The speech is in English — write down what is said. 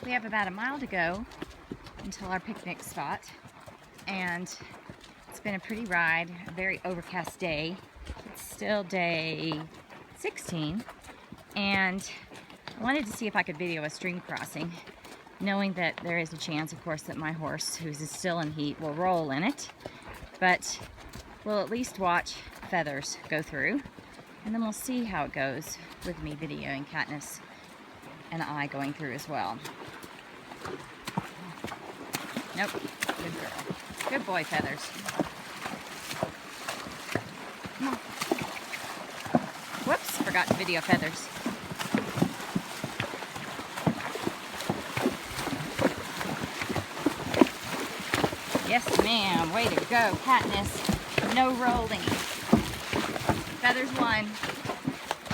We have about a mile to go until our picnic spot, and it's been a pretty ride, a very overcast day. It's still day 16, and I wanted to see if I could video a stream crossing, knowing that there is a chance, of course, that my horse, who's still in heat, will roll in it, but we'll at least watch Feathers go through, and then we'll see how it goes with me videoing Katniss and I going through as well. Nope, good girl. Good boy, Feathers. Come on. Whoops, forgot to video Feathers. Yes, ma'am. Way to go, Katniss. No rolling. Feathers won.